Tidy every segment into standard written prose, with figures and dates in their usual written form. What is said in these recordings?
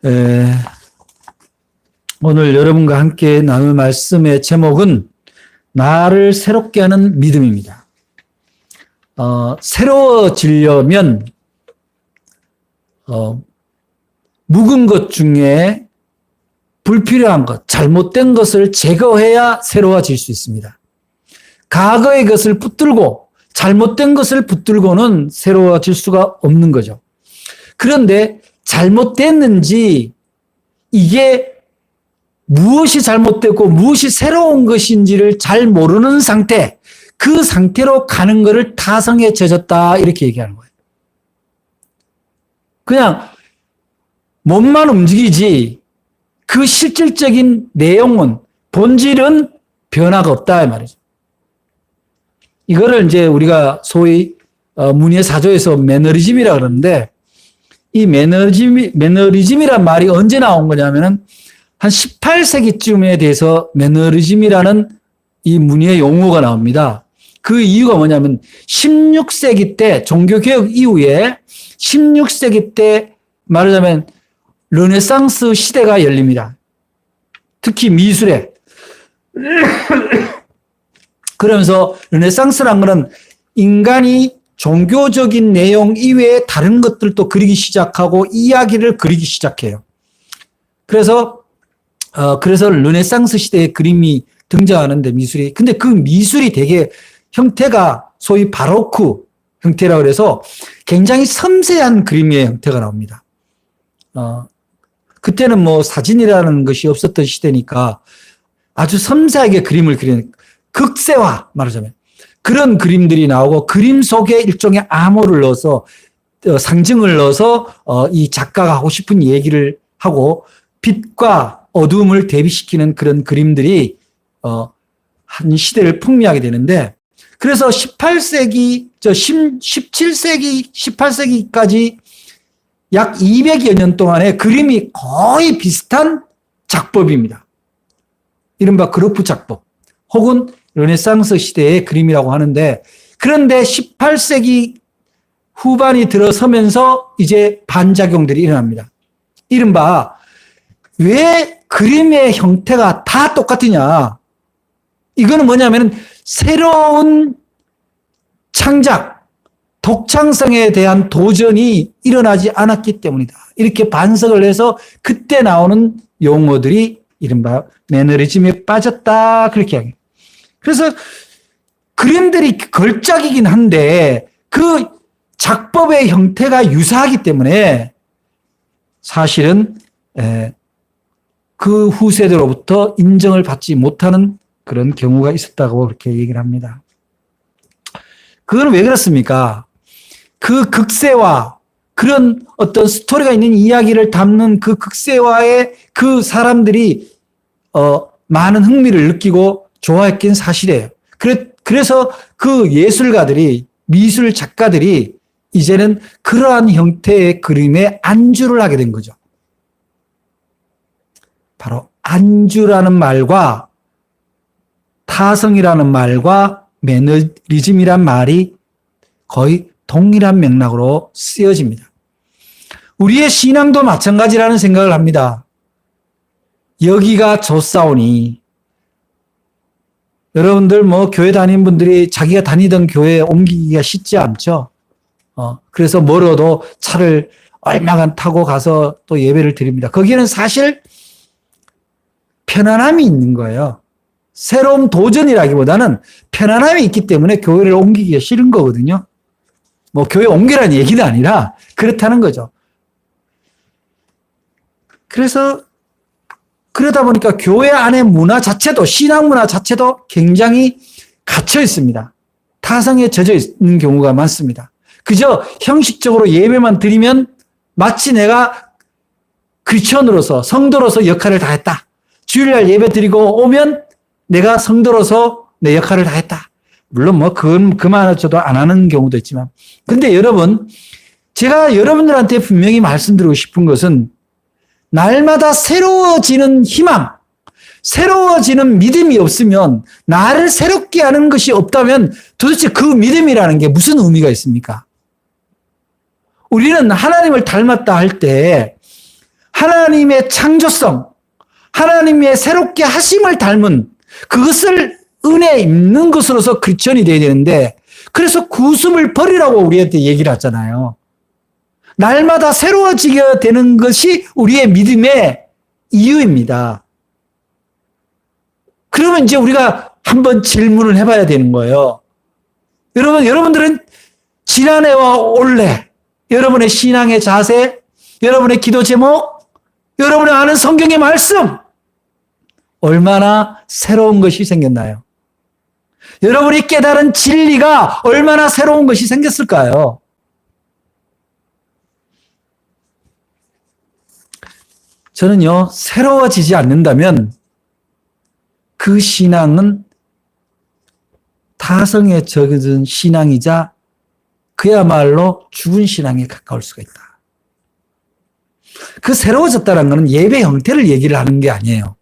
에, 오늘 여러분과 함께 나눌 말씀의 제목은 나를 새롭게 하는 믿음입니다. 새로워지려면 묵은 것 중에 불필요한 것, 잘못된 것을 제거해야 새로워질 수 있습니다. 과거의 것을 붙들고 잘못된 것을 붙들고는 새로워질 수가 없는 거죠. 그런데 잘못됐는지 이게 무엇이 잘못됐고 무엇이 새로운 것인지를 잘 모르는 상태, 그 상태로 가는 것을 타성에 젖었다 이렇게 얘기하는 거예요. 그냥 몸만 움직이지 그 실질적인 내용은 본질은 변화가 없다 이 말이죠. 이거를 이제 우리가 소위 문예 사조에서 매너리즘이라 그러는데 이 매너리즘이란 말이 언제 나온 거냐면은 한 18세기쯤에 대해서 매너리즘이라는 이 문예 용어가 나옵니다. 그 이유가 뭐냐면 16세기 때 종교개혁 이후에 16세기 때 말하자면 르네상스 시대가 열립니다. 특히 미술에. 그러면서 르네상스란 거는 인간이 종교적인 내용 이외에 다른 것들도 그리기 시작하고 이야기를 그리기 시작해요. 그래서 르네상스 시대의 그림이 등장하는데 미술이. 근데 그 미술이 되게 형태가 소위 바로크 형태라고 해서 굉장히 섬세한 그림의 형태가 나옵니다. 그때는 뭐 사진이라는 것이 없었던 시대니까 아주 섬세하게 그림을 그리는 극세화 말하자면 그런 그림들이 나오고 그림 속에 일종의 암호를 넣어서 상징을 넣어서 이 작가가 하고 싶은 얘기를 하고 빛과 어두움을 대비시키는 그런 그림들이 한 시대를 풍미하게 되는데 그래서 17세기, 18세기까지 약 200여 년 동안의 그림이 거의 비슷한 작법입니다. 이른바 그루프 작법 혹은 르네상스 시대의 그림이라고 하는데 그런데 18세기 후반이 들어서면서 이제 반작용들이 일어납니다. 이른바 왜 그림의 형태가 다 똑같으냐. 이거는 뭐냐면 새로운 창작, 독창성에 대한 도전이 일어나지 않았기 때문이다. 이렇게 반성을 해서 그때 나오는 용어들이 이른바 매너리즘에 빠졌다. 그렇게 이야기해요. 그래서 그림들이 걸작이긴 한데 그 작법의 형태가 유사하기 때문에 사실은 그 후세대로부터 인정을 받지 못하는 그런 경우가 있었다고 그렇게 얘기를 합니다. 그건 왜 그렇습니까? 그 극세화, 그런 어떤 스토리가 있는 이야기를 담는 그 극세화에 그 사람들이 많은 흥미를 느끼고 좋아했긴 사실이에요. 그래서 그 예술가들이, 미술 작가들이 이제는 그러한 형태의 그림에 안주를 하게 된 거죠. 바로 안주라는 말과 타성이라는 말과 매너리즘이란 말이 거의 동일한 맥락으로 쓰여집니다. 우리의 신앙도 마찬가지라는 생각을 합니다. 여기가 좋사오니 여러분들 뭐 교회 다니는 분들이 자기가 다니던 교회에 옮기기가 쉽지 않죠. 그래서 멀어도 차를 얼마간 타고 가서 또 예배를 드립니다. 거기에는 사실 편안함이 있는 거예요. 새로운 도전이라기보다는 편안함이 있기 때문에 교회를 옮기기가 싫은 거거든요. 뭐 교회 옮기라는 얘기는 아니라 그렇다는 거죠. 그래서 그러다 보니까 교회 안의 문화 자체도 신앙 문화 자체도 굉장히 갇혀 있습니다. 타성에 젖어 있는 경우가 많습니다. 그저 형식적으로 예배만 드리면 마치 내가 크리스천으로서 성도로서 역할을 다했다. 주일날 예배 드리고 오면 내가 성도로서 내 역할을 다했다. 물론 뭐 그만저도 안 하는 경우도 있지만 근데 여러분 제가 여러분들한테 분명히 말씀드리고 싶은 것은 날마다 새로워지는 희망, 새로워지는 믿음이 없으면 나를 새롭게 하는 것이 없다면 도대체 그 믿음이라는 게 무슨 의미가 있습니까? 우리는 하나님을 닮았다 할 때 하나님의 창조성, 하나님의 새롭게 하심을 닮은 그것을 은혜 입는 것으로서 크리스천이 되어야 되는데, 그래서 구습을 버리라고 우리한테 얘기를 하잖아요. 날마다 새로워지게 되는 것이 우리의 믿음의 이유입니다. 그러면 이제 우리가 한번 질문을 해봐야 되는 거예요. 여러분들은 지난해와 올해 여러분의 신앙의 자세, 여러분의 기도 제목, 여러분이 아는 성경의 말씀, 얼마나 새로운 것이 생겼나요? 여러분이 깨달은 진리가 얼마나 새로운 것이 생겼을까요? 저는요, 새로워지지 않는다면 그 신앙은 타성에 젖은 신앙이자 그야말로 죽은 신앙에 가까울 수가 있다. 그 새로워졌다는 것은 예배 형태를 얘기를 하는 게 아니에요.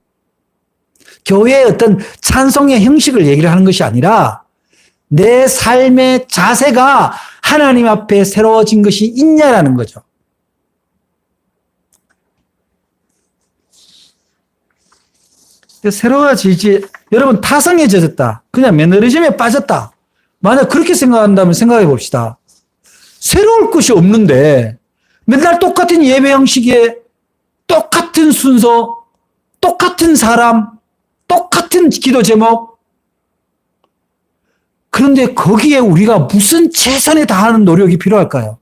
교회의 어떤 찬송의 형식을 얘기를 하는 것이 아니라 내 삶의 자세가 하나님 앞에 새로워진 것이 있냐라는 거죠. 새로워지지, 여러분 타성에 젖었다, 그냥 매너리즘에 빠졌다, 만약 그렇게 생각한다면 생각해 봅시다. 새로울 것이 없는데 맨날 똑같은 예배 형식에 똑같은 순서, 똑같은 사람, 똑같은 기도 제목, 그런데 거기에 우리가 무슨 최선을 다하는 노력이 필요할까요?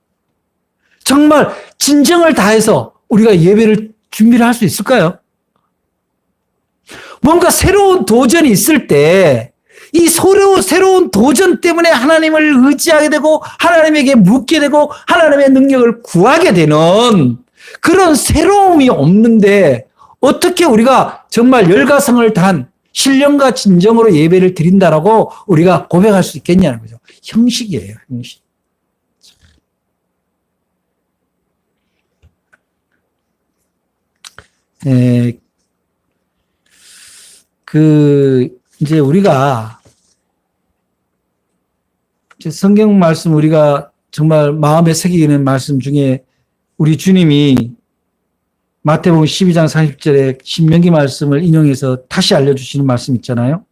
정말 진정을 다해서 우리가 예배를 준비를 할 수 있을까요? 뭔가 새로운 도전이 있을 때 이 새로운 도전 때문에 하나님을 의지하게 되고 하나님에게 묻게 되고 하나님의 능력을 구하게 되는 그런 새로움이 없는데 어떻게 우리가 정말 열과성을 다한 신령과 진정으로 예배를 드린다라고 우리가 고백할 수 있겠냐는 거죠. 형식이에요, 형식. 이제 우리가 성경 말씀 우리가 정말 마음에 새기는 말씀 중에 우리 주님이 마태복음 12장 40절에 신명기 말씀을 인용해서 다시 알려주시는 말씀 있잖아요.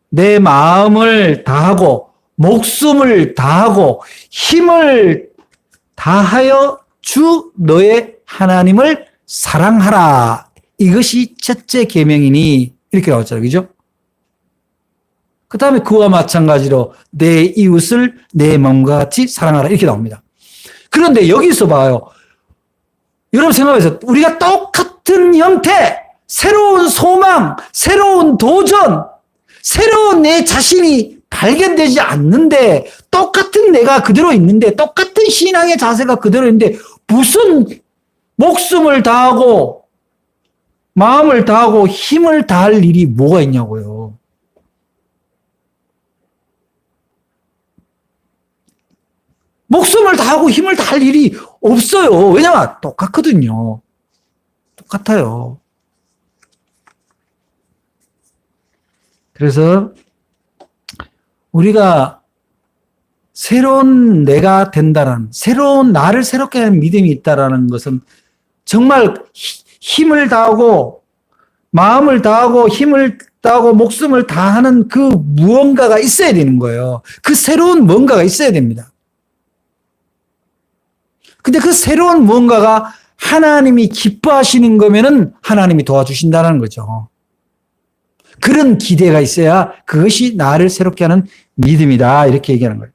내 마음을 다하고 목숨을 다하고 힘을 다하여 주 너의 하나님을 사랑하라. 이것이 첫째 계명이니 이렇게 나왔잖아요. 그죠? 그 다음에 그와 마찬가지로 내 이웃을 내 마음과 같이 사랑하라 이렇게 나옵니다. 그런데 여기서 봐요. 여러분 생각해보세요. 우리가 똑같은 형태, 새로운 소망, 새로운 도전, 새로운 내 자신이 발견되지 않는데 똑같은 내가 그대로 있는데 똑같은 신앙의 자세가 그대로 있는데 무슨 목숨을 다하고 마음을 다하고 힘을 다할 일이 뭐가 있냐고요. 목숨을 다하고 힘을 다할 일이 없어요. 왜냐면 똑같거든요. 똑같아요. 그래서 우리가 새로운 내가 된다는, 새로운 나를 새롭게 하는 믿음이 있다라는 것은 정말 힘을 다하고 마음을 다하고 힘을 다하고 목숨을 다하는 그 무언가가 있어야 되는 거예요. 그 새로운 뭔가가 있어야 됩니다. 근데 그 새로운 무언가가 하나님이 기뻐하시는 거면은 하나님이 도와주신다는 거죠. 그런 기대가 있어야 그것이 나를 새롭게 하는 믿음이다. 이렇게 얘기하는 거예요.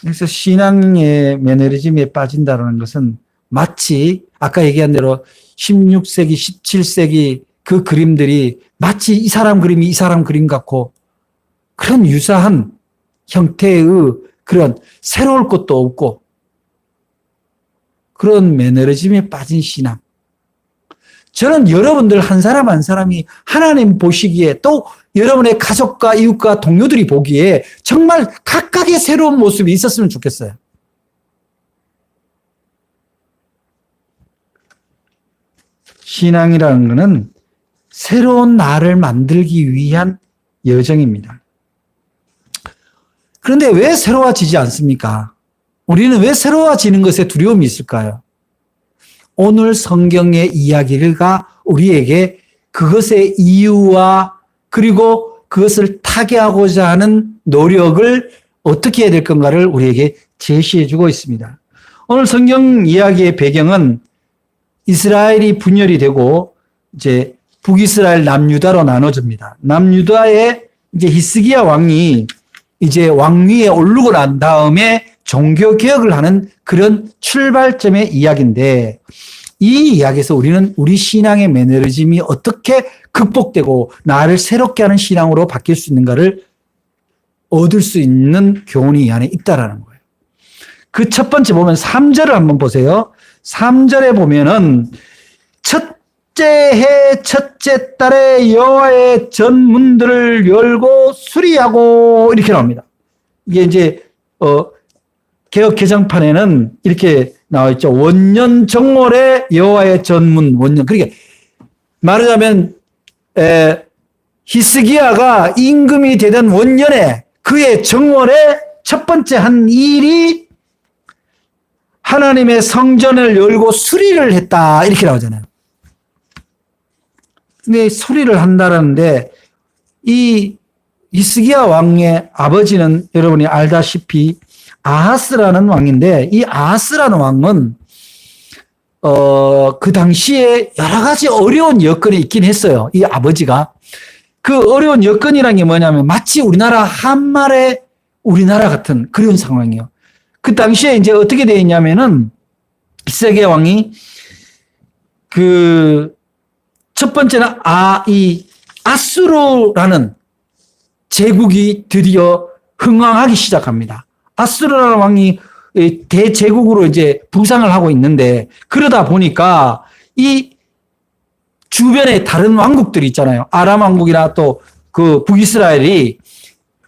그래서 신앙의 매너리즘에 빠진다는 것은 마치 아까 얘기한 대로 16세기, 17세기 그 그림들이 마치 이 사람 그림이 이 사람 그림 같고 그런 유사한 형태의 그런 새로울 것도 없고 그런 매너리즘에 빠진 신앙. 저는 여러분들 한 사람 한 사람이 하나님 보시기에 또 여러분의 가족과 이웃과 동료들이 보기에 정말 각각의 새로운 모습이 있었으면 좋겠어요. 신앙이라는 것은 새로운 나를 만들기 위한 여정입니다. 그런데 왜 새로워지지 않습니까? 우리는 왜 새로워지는 것에 두려움이 있을까요? 오늘 성경의 이야기가 우리에게 그것의 이유와 그리고 그것을 타개하고자 하는 노력을 어떻게 해야 될 건가를 우리에게 제시해 주고 있습니다. 오늘 성경 이야기의 배경은 이스라엘이 분열이 되고 이제 북이스라엘 남유다로 나눠집니다. 남유다의 이제 히스기야 왕이 이제 왕위에 오르고 난 다음에 종교 개혁을 하는 그런 출발점의 이야기인데, 이 이야기에서 우리는 우리 신앙의 매너리즘이 어떻게 극복되고 나를 새롭게 하는 신앙으로 바뀔 수 있는가를 얻을 수 있는 교훈이 이 안에 있다라는 거예요. 그 첫 번째 보면 3절을 한번 보세요. 3절에 보면은 첫째 해 첫째 달에 여호와의 전문들을 열고 수리하고 이렇게 나옵니다. 이게 이제 개역 개정판에는 이렇게 나와 있죠. 원년 정월에 여호와의 전문 원년. 그러니까 말하자면 히스기야가 임금이 되던 원년에 그의 정월에 첫 번째 한 일이 하나님의 성전을 열고 수리를 했다 이렇게 나오잖아요. 근데 수리를 한다는데 이 히스기야 왕의 아버지는 여러분이 알다시피 아하스라는 왕인데, 이 아하스라는 왕은 그 당시에 여러 가지 어려운 여건이 있긴 했어요. 이 아버지가. 그 어려운 여건이란 게 뭐냐면 마치 우리나라 한말의 우리나라 같은 그런 상황이에요. 그 당시에 이제 어떻게 되어 있냐면은 히스기야 왕이 그 첫 번째는 이 아수르라는 제국이 드디어 흥왕하기 시작합니다. 아수르라는 왕이 대제국으로 이제 부상을 하고 있는데, 그러다 보니까 이 주변에 다른 왕국들이 있잖아요. 아람 왕국이나 또 그 북이스라엘이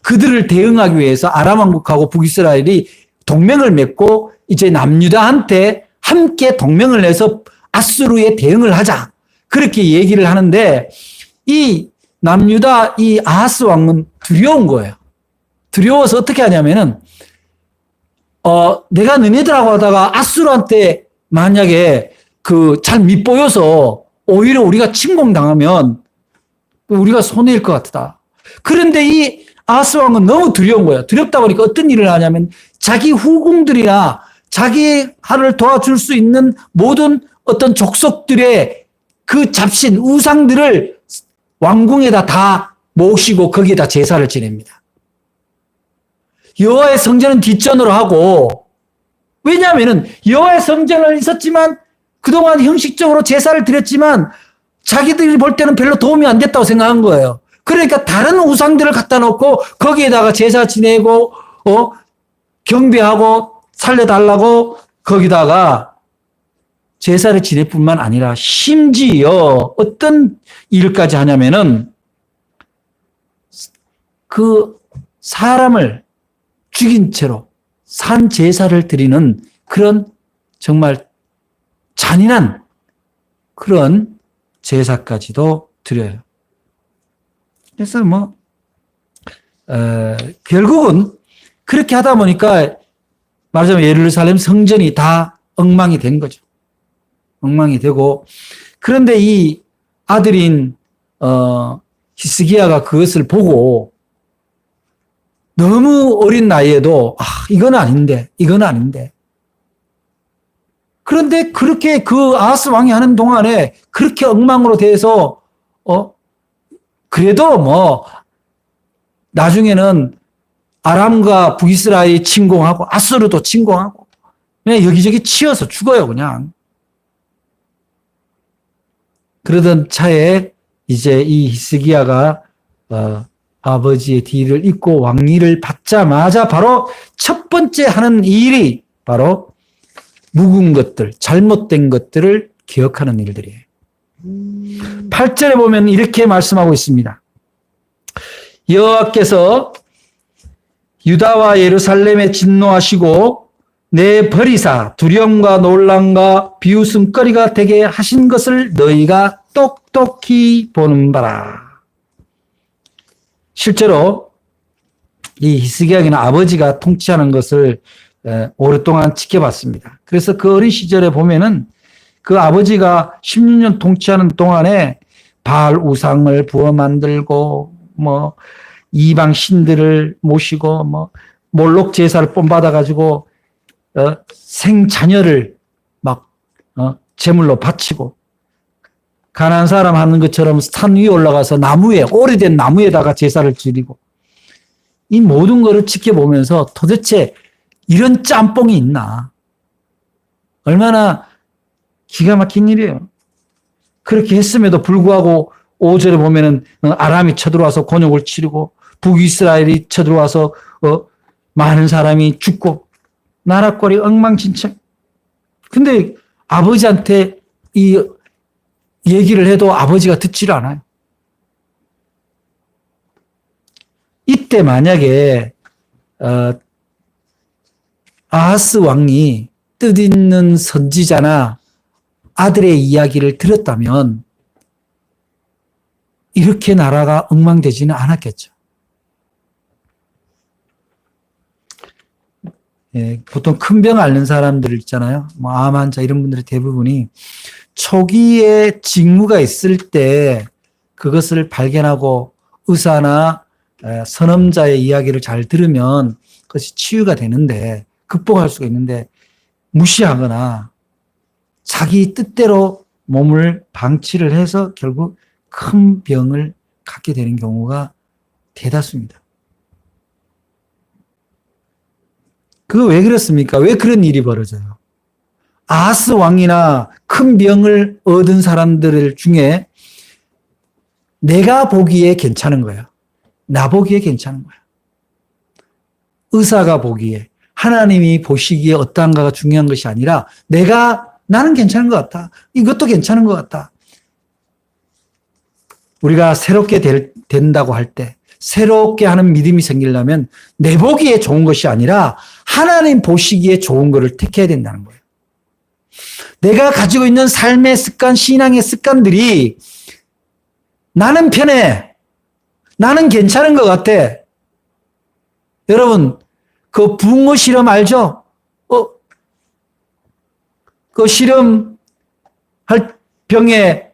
그들을 대응하기 위해서 아람 왕국하고 북이스라엘이 동맹을 맺고 이제 남유다한테 함께 동맹을 해서 아수르에 대응을 하자. 그렇게 얘기를 하는데, 이 남유다 이 아하스 왕은 두려운 거예요. 두려워서 어떻게 하냐면은 내가 너네들하고 하다가 아수르한테 만약에 잘 밉보여서 오히려 우리가 침공당하면 우리가 손해일 것 같다. 그런데 이 아하스 왕은 너무 두려운 거예요. 두렵다 보니까 어떤 일을 하냐면 자기 후궁들이나 자기를 도와줄 수 있는 모든 어떤 족속들의 그 잡신 우상들을 왕궁에다 다 모시고 거기에다 제사를 지냅니다. 여호와의 성전은 뒷전으로 하고, 왜냐하면은 여호와의 성전은 있었지만 그동안 형식적으로 제사를 드렸지만 자기들이 볼 때는 별로 도움이 안 됐다고 생각한 거예요. 그러니까 다른 우상들을 갖다 놓고 거기에다가 제사 지내고 경배하고 살려달라고 거기다가 제사를 지낼 뿐만 아니라 심지어 어떤 일까지 하냐면은 그 사람을 죽인 채로 산 제사를 드리는 그런 정말 잔인한 그런 제사까지도 드려요. 그래서 결국은 그렇게 하다 보니까 말하자면 예루살렘 성전이 다 엉망이 된 거죠. 엉망이 되고, 그런데 이 아들인 히스기야가 그것을 보고 너무 어린 나이에도 이건 아닌데. 그런데 그렇게 그 아하스 왕이 하는 동안에 그렇게 엉망으로 돼서 그래도 나중에는 아람과 북이스라엘이 침공하고 아수르도 침공하고 그냥 여기저기 치여서 죽어요, 그냥. 그러던 차에 이제 이 히스기야가 아버지의 뒤를 잇고 왕위를 받자마자 바로 첫 번째 하는 일이 바로 묵은 것들, 잘못된 것들을 기억하는 일들이에요. 8절에 보면 이렇게 말씀하고 있습니다. 여호와께서 유다와 예루살렘에 진노하시고 내 버리사 두려움과 놀람과 비웃음거리가 되게 하신 것을 너희가 똑똑히 보는 바라. 실제로 이 히스기야는 아버지가 통치하는 것을 오랫동안 지켜봤습니다. 그래서 그 어린 시절에 보면은 그 아버지가 16년 통치하는 동안에 바알 우상을 부어 만들고 뭐 이방 신들을 모시고 뭐 몰록 제사를 본받아 가지고 생자녀를 막 제물로 바치고 가난한 사람 하는 것처럼 산 위에 올라가서 나무에 오래된 나무에다가 제사를 드리고 이 모든 것을 지켜보면서 도대체 이런 짬뽕이 있나? 얼마나 기가 막힌 일이에요. 그렇게 했음에도 불구하고 5절에 보면은 아람이 쳐들어와서 곤욕을 치르고 북이스라엘이 쳐들어와서 많은 사람이 죽고 나라꼴이 엉망진창. 근데 아버지한테 이 얘기를 해도 아버지가 듣지를 않아요. 이때 만약에 아하스 왕이 뜻있는 선지자나 아들의 이야기를 들었다면 이렇게 나라가 엉망되지는 않았겠죠. 예, 보통 큰 병 앓는 사람들 있잖아요. 뭐 암 환자 이런 분들의 대부분이 초기에 징후가 있을 때 그것을 발견하고 의사나 선험자의 이야기를 잘 들으면 그것이 치유가 되는데 극복할 수가 있는데 무시하거나 자기 뜻대로 몸을 방치를 해서 결국 큰 병을 갖게 되는 경우가 대다수입니다. 그거 왜 그렇습니까? 왜 그런 일이 벌어져요? 아하스 왕이나 큰 병을 얻은 사람들 중에 내가 보기에 괜찮은 거예요. 나 보기에 괜찮은 거예요. 의사가 보기에, 하나님이 보시기에 어떠한가가 중요한 것이 아니라 나는 괜찮은 것 같다. 이것도 괜찮은 것 같다. 우리가 새롭게 된다고 할 때 새롭게 하는 믿음이 생기려면 내 보기에 좋은 것이 아니라 하나님 보시기에 좋은 것을 택해야 된다는 거예요. 내가 가지고 있는 삶의 습관, 신앙의 습관들이 나는 편해. 나는 괜찮은 것 같아. 여러분, 그 붕어 실험 알죠? 그 실험 할 병에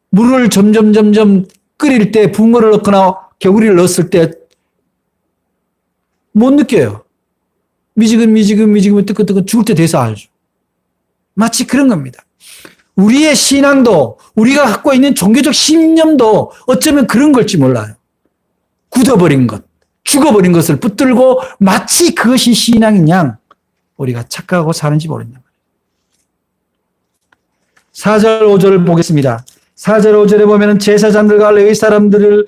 물을 점점 끓일 때 붕어를 넣거나 개구리를 넣었을 때 못 느껴요. 미지근 뜨끈뜨끈 죽을 때 돼서 알죠. 마치 그런 겁니다. 우리의 신앙도 우리가 갖고 있는 종교적 신념도 어쩌면 그런 걸지 몰라요. 굳어버린 것, 죽어버린 것을 붙들고 마치 그것이 신앙인 양 우리가 착각하고 사는지 모른다. 4절 5절을 보겠습니다. 4절 5절에 보면 제사장들과 레위 사람들을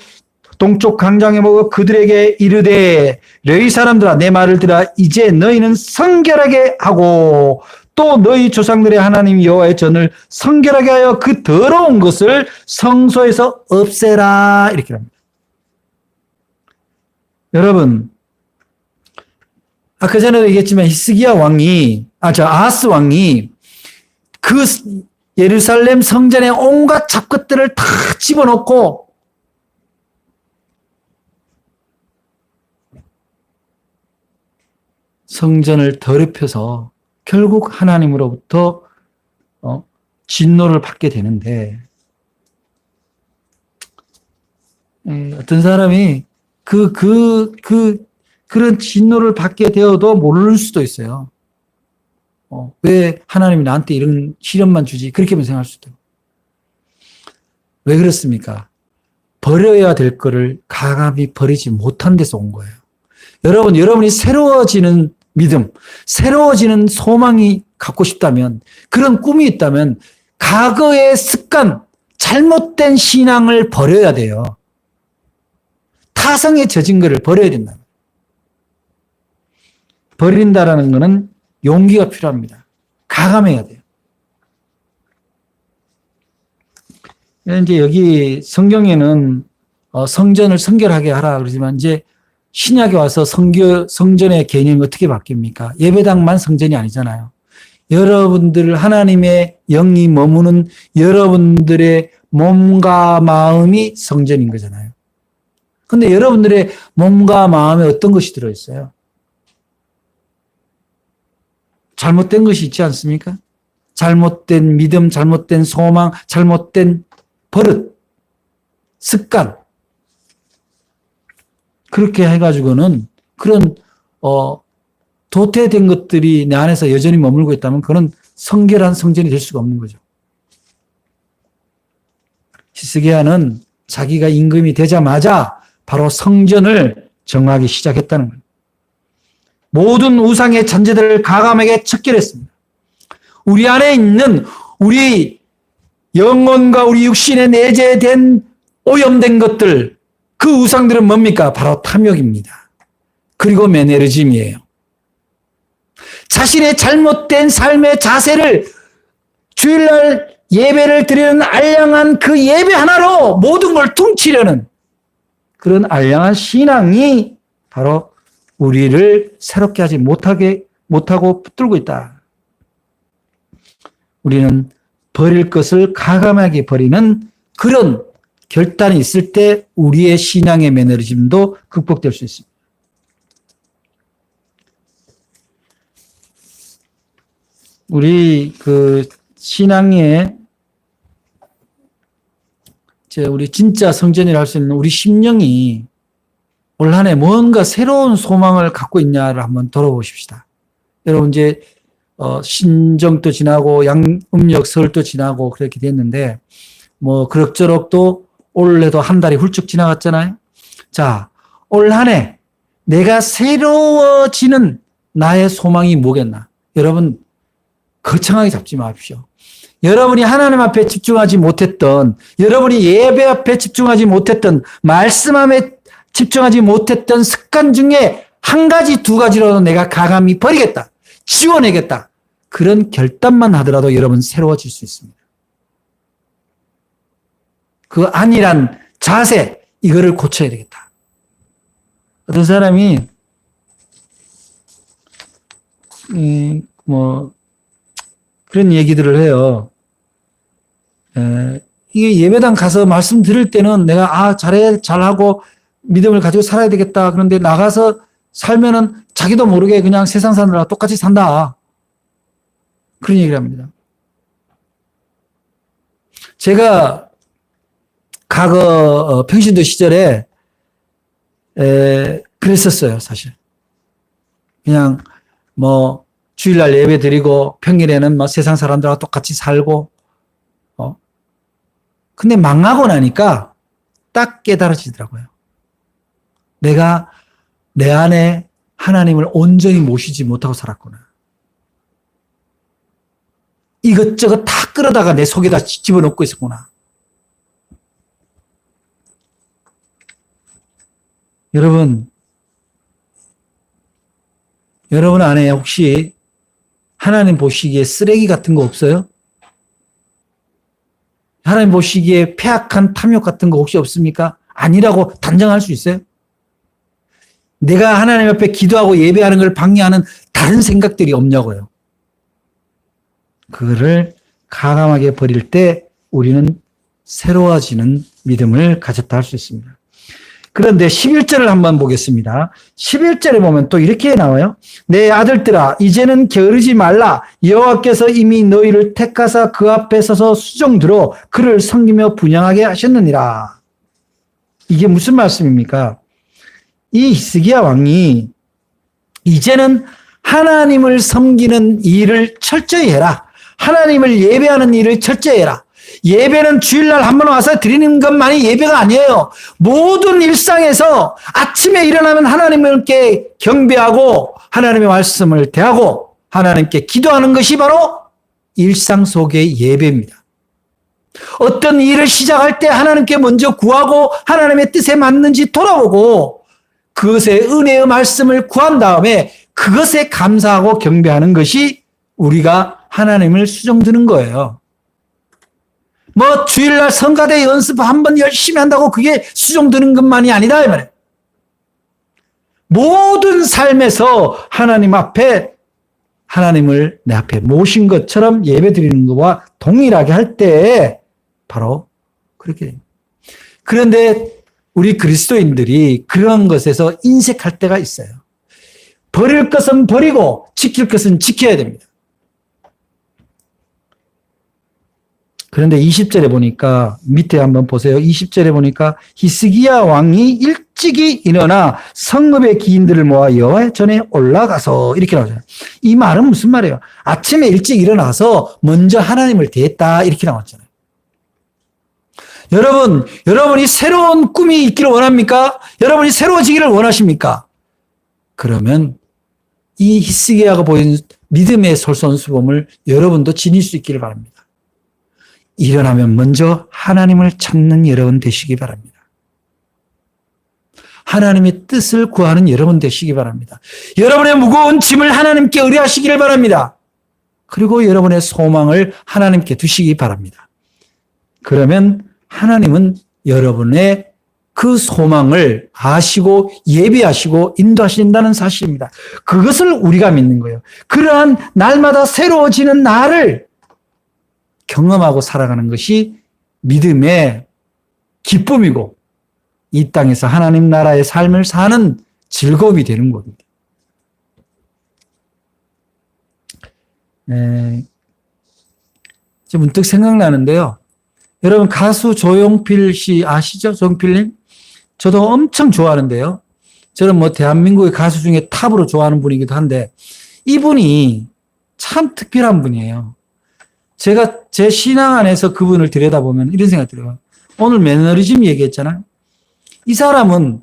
동쪽 광장에 모아 그들에게 이르되 레위 사람들아 내 말을 들어 이제 너희는 성결하게 하고 또 너희 조상들의 하나님 여호와의 전을 성결하게 하여 그 더러운 것을 성소에서 없애라 이렇게 합니다. 여러분 아까 전에도 얘기했지만 아하스 왕이 그 예루살렘 성전의 온갖 잡것들을 다 집어넣고 성전을 더럽혀서 결국 하나님으로부터 진노를 받게 되는데 어떤 사람이 그런 진노를 받게 되어도 모를 수도 있어요. 왜 하나님이 나한테 이런 시련만 주지? 그렇게 생각할 수도 있고. 왜 그렇습니까? 버려야 될 거를 가감히 버리지 못한 데서 온 거예요. 여러분이 새로워지는 믿음, 새로워지는 소망이 갖고 싶다면, 그런 꿈이 있다면, 과거의 습관, 잘못된 신앙을 버려야 돼요. 타성에 젖은 거를 버려야 된다. 버린다라는 것은 용기가 필요합니다. 가감해야 돼요. 이제 여기 성경에는 성전을 성결하게 하라 그러지만 이제 신약에 와서 성전의 개념이 어떻게 바뀝니까? 예배당만 성전이 아니잖아요. 여러분들 하나님의 영이 머무는 여러분들의 몸과 마음이 성전인 거잖아요. 근데 여러분들의 몸과 마음에 어떤 것이 들어있어요? 잘못된 것이 있지 않습니까? 잘못된 믿음, 잘못된 소망, 잘못된 버릇, 습관. 그렇게 해가지고는 그런 도태된 것들이 내 안에서 여전히 머물고 있다면 그건 성결한 성전이 될 수가 없는 거죠. 히스기야는 자기가 임금이 되자마자 바로 성전을 정하기 시작했다는 거예요. 모든 우상의 잔재들을 가감하게 척결했습니다. 우리 안에 있는 우리 영혼과 우리 육신에 내재된 오염된 것들, 그 우상들은 뭡니까? 바로 탐욕입니다. 그리고 매너리즘이에요. 자신의 잘못된 삶의 자세를 주일날 예배를 드리는 알량한 그 예배 하나로 모든 걸 퉁치려는 그런 알량한 신앙이 바로 우리를 새롭게 하지 못하고 붙들고 있다. 우리는 버릴 것을 가감하게 버리는 그런 결단이 있을 때 우리의 신앙의 매너리즘도 극복될 수 있습니다. 우리 그 신앙의 우리 진짜 성전이라 할 수 있는 우리 심령이 올 한 해 뭔가 새로운 소망을 갖고 있냐를 한번 돌아보십시다. 여러분 이제 신정도 지나고 양음력 설도 지나고 그렇게 됐는데 뭐 그럭저럭 또 올해도 한 달이 훌쩍 지나갔잖아요. 자, 올 한 해 내가 새로워지는 나의 소망이 뭐겠나? 여러분 거창하게 잡지 마십시오. 여러분이 하나님 앞에 집중하지 못했던, 여러분이 예배 앞에 집중하지 못했던, 말씀함에 집중하지 못했던 습관 중에 한 가지, 두 가지라도 내가 가감히 버리겠다, 지워내겠다. 그런 결단만 하더라도 여러분 새로워질 수 있습니다. 그 안일한 자세, 이거를 고쳐야 되겠다. 어떤 사람이 그런 얘기들을 해요. 이게 예배당 가서 말씀 들을 때는 내가 잘하고 믿음을 가지고 살아야 되겠다. 그런데 나가서 살면은 자기도 모르게 그냥 세상 사람들하고 똑같이 산다. 그런 얘기를 합니다. 제가 과거 평신도 시절에 그랬었어요, 사실. 그냥 주일날 예배 드리고 평일에는 세상 사람들하고 똑같이 살고, 근데 망하고 나니까 딱 깨달아지더라고요. 내가 내 안에 하나님을 온전히 모시지 못하고 살았구나. 이것저것 다 끌어다가 내 속에다 집어넣고 있었구나. 여러분 안에 혹시 하나님 보시기에 쓰레기 같은 거 없어요? 하나님 보시기에 폐악한 탐욕 같은 거 혹시 없습니까? 아니라고 단정할 수 있어요? 내가 하나님 앞에 기도하고 예배하는 걸 방해하는 다른 생각들이 없냐고요. 그거를 가감하게 버릴 때 우리는 새로워지는 믿음을 가졌다 할 수 있습니다. 그런데 11절을 한번 보겠습니다. 11절에 보면 또 이렇게 나와요. 내 아들들아 이제는 게으르지 말라. 여호와께서 이미 너희를 택하사 그 앞에 서서 수종들어 그를 섬기며 분향하게 하셨느니라. 이게 무슨 말씀입니까? 이 히스기야 왕이 이제는 하나님을 섬기는 일을 철저히 해라. 하나님을 예배하는 일을 철저히 해라. 예배는 주일날 한 번 와서 드리는 것만이 예배가 아니에요. 모든 일상에서 아침에 일어나면 하나님께 경배하고 하나님의 말씀을 대하고 하나님께 기도하는 것이 바로 일상 속의 예배입니다. 어떤 일을 시작할 때 하나님께 먼저 구하고 하나님의 뜻에 맞는지 돌아보고 그것의 은혜의 말씀을 구한 다음에 그것에 감사하고 경배하는 것이 우리가 하나님을 수종드는 거예요. 주일날 성가대 연습 한번 열심히 한다고 그게 수종드는 것만이 아니다 이 말이에요. 모든 삶에서 하나님 앞에 하나님을 내 앞에 모신 것처럼 예배 드리는 것과 동일하게 할 때 바로 그렇게 됩니다. 그런데 우리 그리스도인들이 그런 것에서 인색할 때가 있어요. 버릴 것은 버리고 지킬 것은 지켜야 됩니다. 그런데 20절에 보니까 밑에 한번 보세요. 20절에 보니까 히스기야 왕이 일찍이 일어나 성읍의 기인들을 모아 여호와의 전에 올라가서 이렇게 나오잖아요. 이 말은 무슨 말이에요? 아침에 일찍 일어나서 먼저 하나님을 대했다 이렇게 나왔잖아요. 여러분이 새로운 꿈이 있기를 원합니까? 여러분이 새로워지기를 원하십니까? 그러면 이 히스기야가 보인 믿음의 솔선수범을 여러분도 지닐 수 있기를 바랍니다. 일어나면 먼저 하나님을 찾는 여러분 되시기 바랍니다. 하나님의 뜻을 구하는 여러분 되시기 바랍니다. 여러분의 무거운 짐을 하나님께 의뢰하시기를 바랍니다. 그리고 여러분의 소망을 하나님께 두시기 바랍니다. 그러면 하나님은 여러분의 그 소망을 아시고 예비하시고 인도하신다는 사실입니다. 그것을 우리가 믿는 거예요. 그러한 날마다 새로워지는 나를 경험하고 살아가는 것이 믿음의 기쁨이고 이 땅에서 하나님 나라의 삶을 사는 즐거움이 되는 겁니다. 지금 문득 생각나는데요. 여러분 가수 조용필 씨 아시죠? 조용필님? 저도 엄청 좋아하는데요. 저는 뭐 대한민국의 가수 중에 탑으로 좋아하는 분이기도 한데 이분이 참 특별한 분이에요. 제가 제 신앙 안에서 그분을 들여다보면 이런 생각이 들어요. 오늘 매너리즘 얘기했잖아요. 이 사람은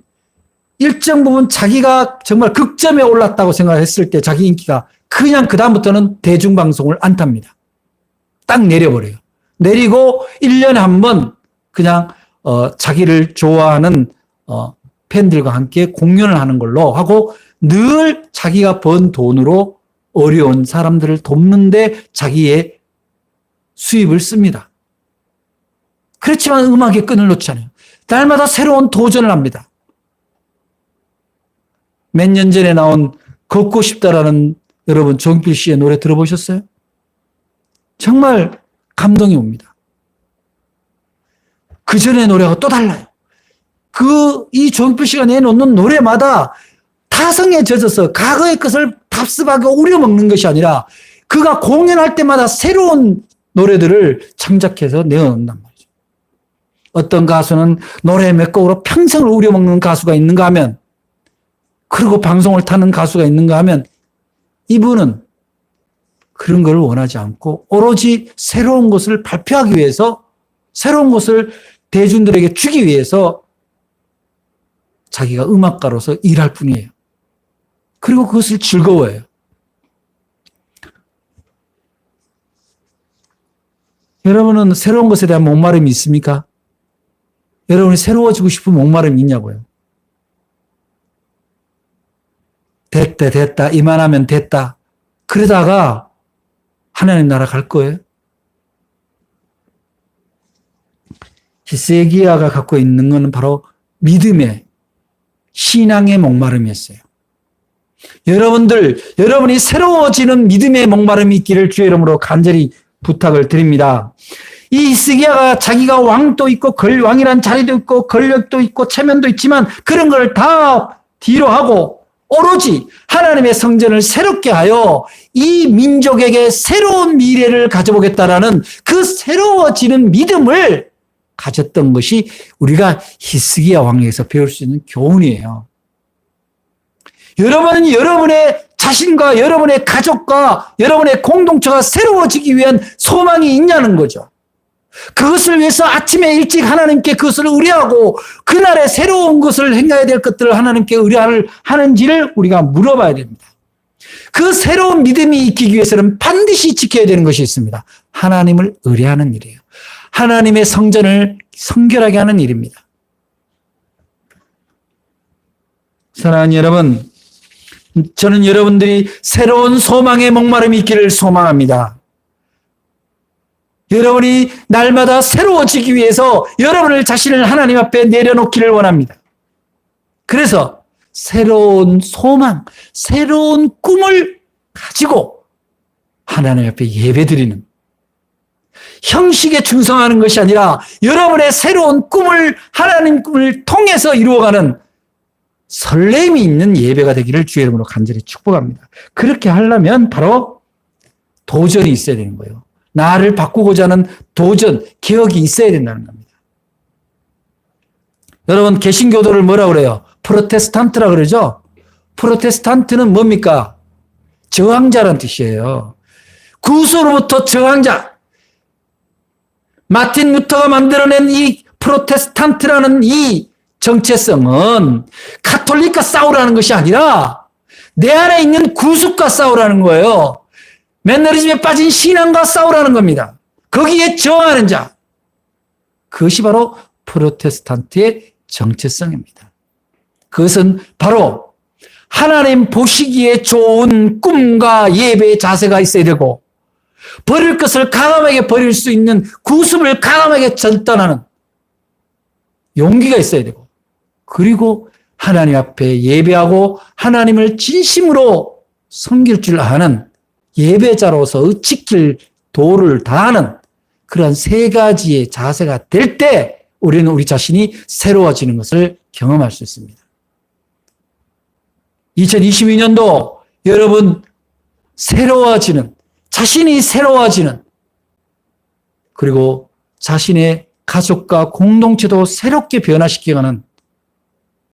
일정 부분 자기가 정말 극점에 올랐다고 생각했을 때 자기 인기가 그냥 그다음부터는 대중방송을 안 탑니다. 딱 내려버려요. 내리고 1년에 한 번 그냥 자기를 좋아하는 팬들과 함께 공연을 하는 걸로 하고 늘 자기가 번 돈으로 어려운 사람들을 돕는데 자기의 수입을 씁니다. 그렇지만 음악에 끈을 놓지 않아요. 날마다 새로운 도전을 합니다. 몇 년 전에 나온 걷고 싶다라는 여러분 조용필 씨의 노래 들어보셨어요? 정말 감동이 옵니다. 그 전의 노래가 또 달라요. 이 조용필 씨가 내놓는 노래마다 타성에 젖어서 과거의 것을 답습하고 우려먹는 것이 아니라 그가 공연할 때마다 새로운 노래들을 창작해서 내어놓는단 말이죠. 어떤 가수는 노래 몇 곡으로 평생을 우려먹는 가수가 있는가 하면 그리고 방송을 타는 가수가 있는가 하면 이분은 그런 걸 원하지 않고 오로지 새로운 것을 발표하기 위해서 새로운 것을 대중들에게 주기 위해서 자기가 음악가로서 일할 뿐이에요. 그리고 그것을 즐거워해요. 여러분은 새로운 것에 대한 목마름이 있습니까? 여러분이 새로워지고 싶은 목마름이 있냐고요. 됐다. 이만하면 됐다. 그러다가 하나님 나라 갈 거예요. 히스기야가 갖고 있는 것은 바로 믿음의 신앙의 목마름이었어요. 여러분이 새로워지는 믿음의 목마름이 있기를 주의 이름으로 간절히 부탁을 드립니다. 이 히스기야가 자기가 왕도 있고 왕이란 자리도 있고 권력도 있고 체면도 있지만 그런 걸 다 뒤로 하고 오로지 하나님의 성전을 새롭게 하여 이 민족에게 새로운 미래를 가져보겠다라는 그 새로워지는 믿음을 가졌던 것이 우리가 히스기야 왕에게서 배울 수 있는 교훈이에요. 여러분은 여러분의 자신과 여러분의 가족과 여러분의 공동체가 새로워지기 위한 소망이 있냐는 거죠. 그것을 위해서 아침에 일찍 하나님께 그것을 의뢰하고 그날의 새로운 것을 행해야 될 것들을 하나님께 의뢰하는지를 우리가 물어봐야 됩니다. 그 새로운 믿음이 있기 위해서는 반드시 지켜야 되는 것이 있습니다. 하나님을 의뢰하는 일이에요. 하나님의 성전을 성결하게 하는 일입니다. 사랑하는 여러분, 저는 여러분들이 새로운 소망의 목마름이 있기를 소망합니다. 여러분이 날마다 새로워지기 위해서 여러분을 자신을 하나님 앞에 내려놓기를 원합니다. 그래서 새로운 소망, 새로운 꿈을 가지고 하나님 앞에 예배드리는 형식에 충성하는 것이 아니라 여러분의 새로운 꿈을 하나님 꿈을 통해서 이루어가는 설렘이 있는 예배가 되기를 주의 이름으로 간절히 축복합니다. 그렇게 하려면 바로 도전이 있어야 되는 거예요. 나를 바꾸고자 하는 도전, 개혁이 있어야 된다는 겁니다. 여러분, 개신교도를 뭐라 그래요? 프로테스탄트라 그러죠? 프로테스탄트는 뭡니까? 저항자라는 뜻이에요. 구소로부터 저항자. 마틴 루터가 만들어낸 이 프로테스탄트라는 이 정체성은 가톨릭과 싸우라는 것이 아니라 내 안에 있는 구습과 싸우라는 거예요. 맨너리즘에 빠진 신앙과 싸우라는 겁니다. 거기에 저항하는 자. 그것이 바로 프로테스탄트의 정체성입니다. 그것은 바로 하나님 보시기에 좋은 꿈과 예배의 자세가 있어야 되고 버릴 것을 과감하게 버릴 수 있는 구습을 과감하게 전단하는 용기가 있어야 되고 그리고 하나님 앞에 예배하고 하나님을 진심으로 섬길 줄 아는 예배자로서 지킬 도를 다하는 그런 세 가지의 자세가 될 때 우리는 우리 자신이 새로워지는 것을 경험할 수 있습니다. 2022년도 여러분 새로워지는 자신이 새로워지는 그리고 자신의 가족과 공동체도 새롭게 변화시켜가는